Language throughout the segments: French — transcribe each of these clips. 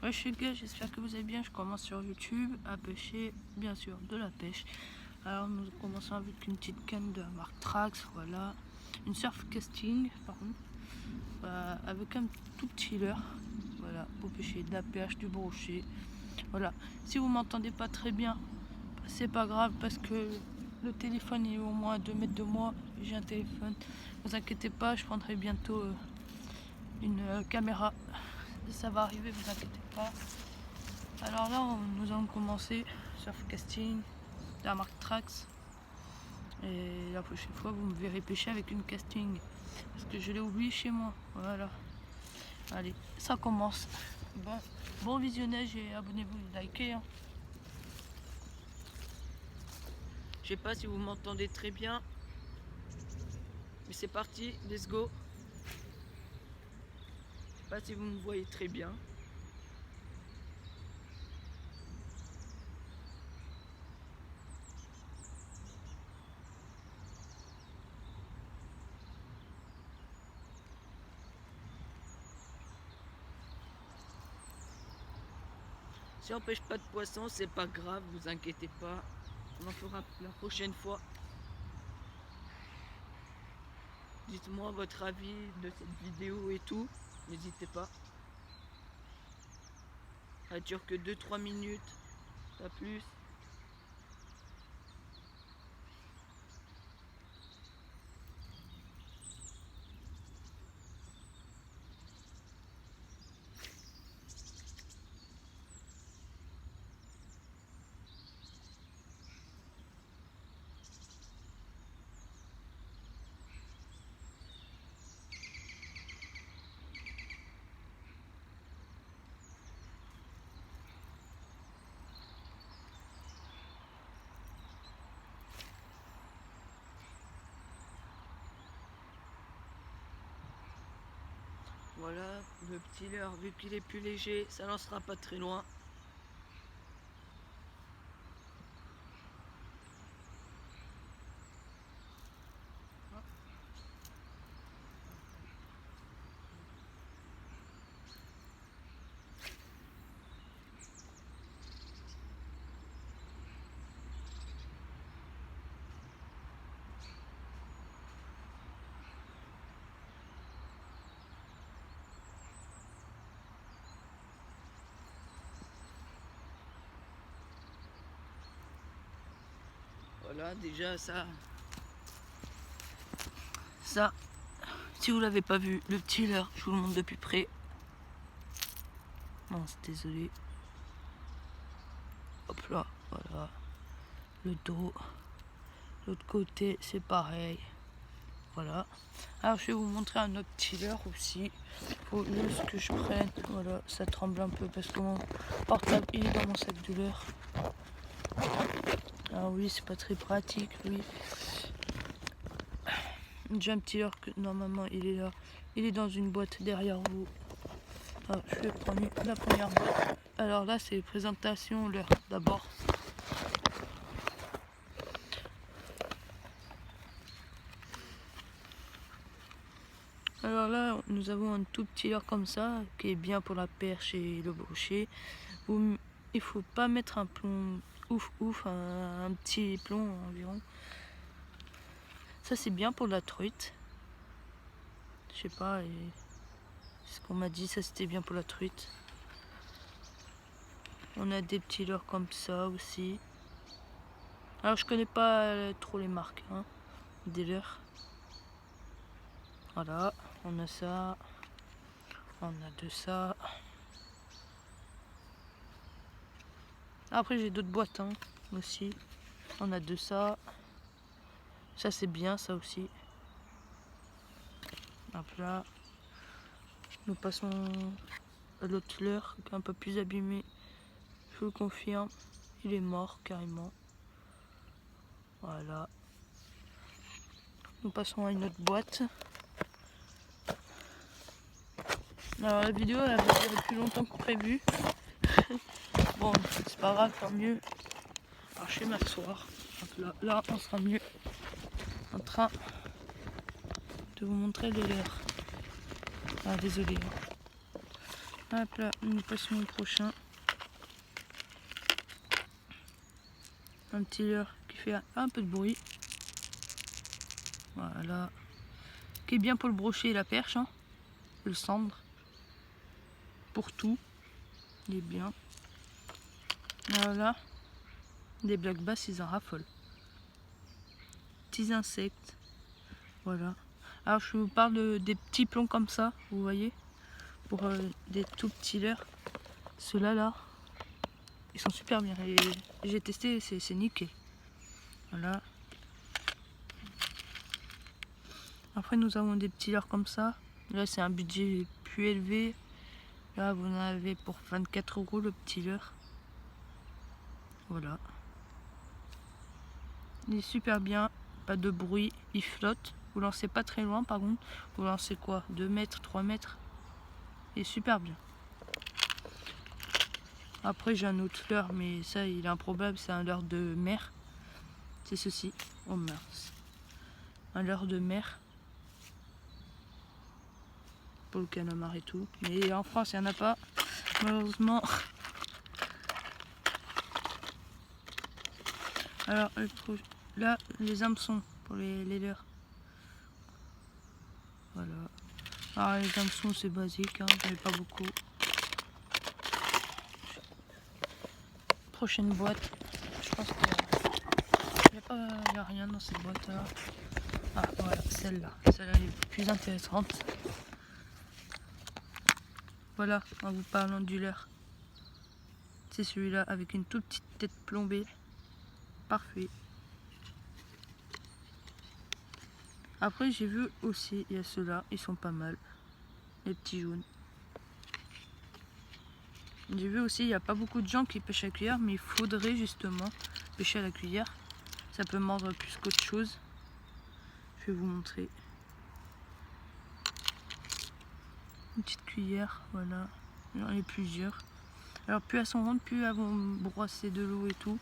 Wesh les gars, j'espère que vous allez bien. Je commence sur YouTube à pêcher, bien sûr, de la pêche. Alors nous commençons avec une petite canne de la marque Trax, voilà. Une surf casting, par contre, avec un tout petit leurre, voilà, pour pêcher de la perche, du brochet. Voilà. Si vous m'entendez pas très bien, c'est pas grave parce que le téléphone est au moins à 2 mètres de moi. J'ai un téléphone. Ne vous inquiétez pas, je prendrai bientôt une caméra. Ça va arriver, vous inquiétez pas. Alors là, nous allons commencer surf casting de la marque Trax. Et la prochaine fois, vous me verrez pêcher avec une casting. Parce que je l'ai oublié chez moi. Voilà. Allez, ça commence. Bon visionnage et abonnez-vous et likez. Hein. Je sais pas si vous m'entendez très bien. Mais c'est parti, let's go. Je sais pas si vous me voyez très bien. Si on pêche pas de poisson, c'est pas grave, vous inquiétez pas. On en fera la prochaine fois. Dites-moi votre avis de cette vidéo et tout. N'hésitez pas. Ça dure que 2-3 minutes, pas plus. Voilà, le petit leurre, vu qu'il est plus léger, ça lancera pas très loin. Voilà, déjà ça, si vous l'avez pas vu, le petit leurre, je vous le montre de plus près. Non, désolé. Hop là, voilà. Le dos. L'autre côté, c'est pareil. Voilà. Alors, je vais vous montrer un autre petit leurre aussi. Faut juste que je prenne. Voilà, ça tremble un peu parce que mon portable, il est dans mon sac de leurre. Ah oui, c'est pas très pratique, oui. J'ai un petit leurre que normalement il est là. Il est dans une boîte derrière vous. Alors, je vais prendre la première boîte. Alors là, c'est présentation leurre d'abord. Alors là, nous avons un tout petit leurre comme ça, qui est bien pour la perche et le brochet. Il faut pas mettre un plomb ouf, un petit plomb environ. Ça c'est bien pour la truite. Je sais pas, c'est ce qu'on m'a dit, ça c'était bien pour la truite. On a des petits leurres comme ça aussi. Alors je connais pas trop les marques hein, des leurres. Voilà, on a ça. On a de ça. Après j'ai d'autres boîtes hein, aussi. On a de ça. Ça c'est bien ça aussi. Hop là. Nous passons à l'autre leurre, un peu plus abîmé. Je vous le confirme. Il est mort carrément. Voilà. Nous passons à une autre boîte. Alors la vidéo elle va durer plus longtemps que prévu. Bon, c'est pas grave, tant mieux. Alors je vais m'asseoir. Là, on sera mieux en train de vous montrer les leurres. Ah désolé. Hop là, nous passons au prochain. Un petit leurre qui fait un peu de bruit. Voilà. Qui est bien pour le brochet et la perche, hein. Le cendre. Pour tout. Il est bien. Voilà. Des black bass, ils en raffolent. Petits insectes. Voilà. Alors je vous parle des petits plombs comme ça, vous voyez. Pour des tout petits leurres. Ceux-là, là, ils sont super bien. Et j'ai testé, c'est nickel. Voilà. Après, nous avons des petits leurres comme ça. Là, c'est un budget plus élevé. Là, vous en avez pour 24 € le petit leurre. Voilà. Il est super bien. Pas de bruit. Il flotte. Vous lancez pas très loin, par contre. Vous lancez quoi? 2 mètres, 3 mètres. Il est super bien. Après, j'ai un autre leurre, mais ça, il est improbable. C'est un leurre de mer. C'est ceci. Oh mince. Un leurre de mer. Pour le calamar et tout. Mais en France, il n'y en a pas. Malheureusement. Alors, là, les hameçons pour les leurres. Voilà. Alors, les hameçons, c'est basique. Hein, j'en ai pas beaucoup. Prochaine boîte. Je pense qu'il n'y a rien dans cette boîte là. Ah voilà, celle-là. Celle-là est plus intéressante. Voilà, en vous parlant du leurre. C'est celui-là avec une toute petite tête plombée. Parfait. Après j'ai vu aussi, il y a ceux-là, ils sont pas mal. Les petits jaunes. J'ai vu aussi, il n'y a pas beaucoup de gens qui pêchent à la cuillère, mais il faudrait justement pêcher à la cuillère. Ça peut mordre plus qu'autre chose. Je vais vous montrer. Une petite cuillère, voilà. J'en ai plusieurs. Alors plus elles sont rondes, plus elles vont brosser de l'eau et tout.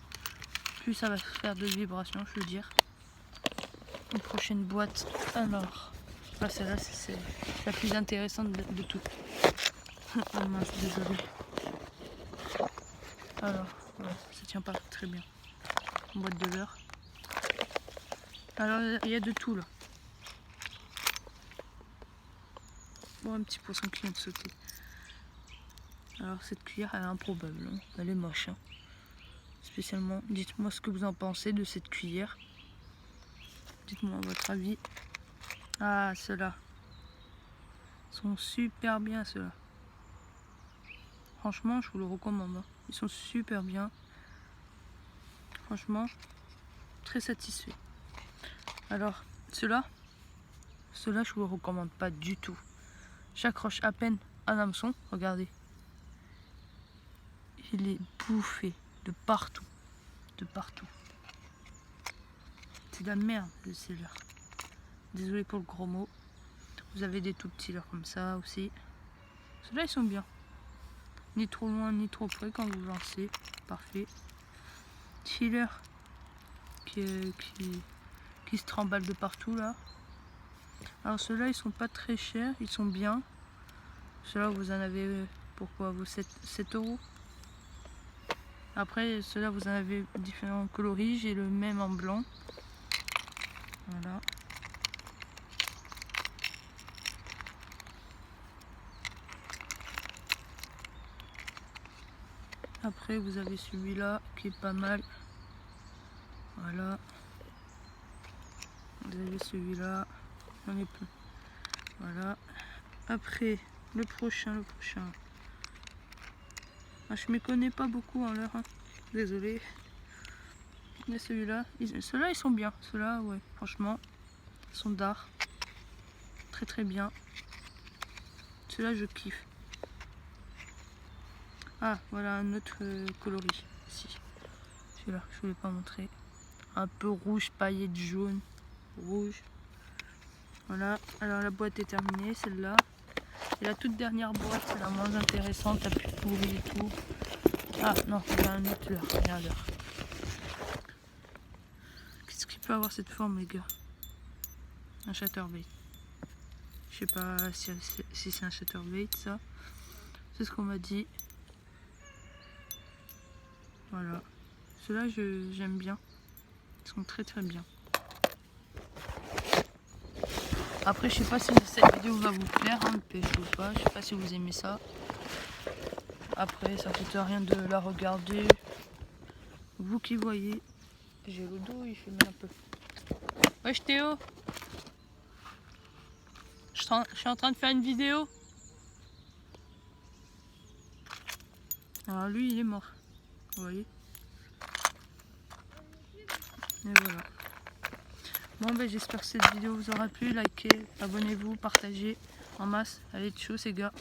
Plus ça va faire de vibrations, je veux dire. Une prochaine boîte. Alors, celle-là, c'est la plus intéressante de toutes. Oh mince, désolé. Alors, voilà, ça tient pas très bien. Une boîte de leurre. Alors, il y a de tout là. Bon, un petit poisson qui vient de sauter. Alors, cette cuillère, elle est improbable. Hein. Elle est moche. Hein. Spécialement, dites-moi ce que vous en pensez de cette cuillère. Dites-moi votre avis. Ah, ceux-là sont super bien, ceux-là. Franchement, je vous le recommande. Hein. Ils sont super bien. Franchement, très satisfait. Alors, ceux-là, je vous le recommande pas du tout. J'accroche à peine un hameçon. Regardez. Il est bouffé de partout. De partout. C'est de la merde, ces leurres. Désolé pour le gros mot. Vous avez des tout petits leurres comme ça aussi. Ceux-là, ils sont bien. Ni trop loin, ni trop près quand vous lancez. Parfait. Petit leurre qui se tremballe de partout là. Alors ceux-là, ils sont pas très chers. Ils sont bien. Ceux-là, vous en avez pourquoi vous 7 €. Après, ceux-là, vous en avez différents coloris. J'ai le même en blanc. Voilà. Après, vous avez celui-là qui est pas mal. Voilà. Vous avez celui-là. J'en ai plus. Voilà. Après, le prochain. Ah, je ne m'y connais pas beaucoup en leurre. Hein. Désolé. Mais celui-là, ceux-là, ils sont bien. Ceux-là, ouais, franchement, ils sont d'art. Très très bien. Ceux-là, je kiffe. Ah, voilà un autre coloris. Si. Celui-là, je voulais pas montrer. Un peu rouge, paillette jaune. Rouge. Voilà. Alors la boîte est terminée, celle-là. Et la toute dernière boîte, c'est la moins intéressante, la plus pourrie et tout. Ah non, il y a un autre leurre. Regardez. Qu'est-ce qu'il peut avoir cette forme, les gars? Un chatterbait. Je sais pas si c'est un chatterbait, ça. C'est ce qu'on m'a dit. Voilà. Ceux-là, j'aime bien. Ils sont très très bien. Après, je sais pas si cette vidéo va vous plaire, hein, de pêche ou pas. Je sais pas si vous aimez ça. Après, ça coûte rien de la regarder. Vous qui voyez. J'ai le dos, il fait mal un peu. Wesh Théo, je suis en train de faire une vidéo. Alors lui, il est mort. Vous voyez. Et voilà. Bon ben j'espère que cette vidéo vous aura plu. Likez, abonnez-vous, partagez en masse. Allez, tchou ces gars.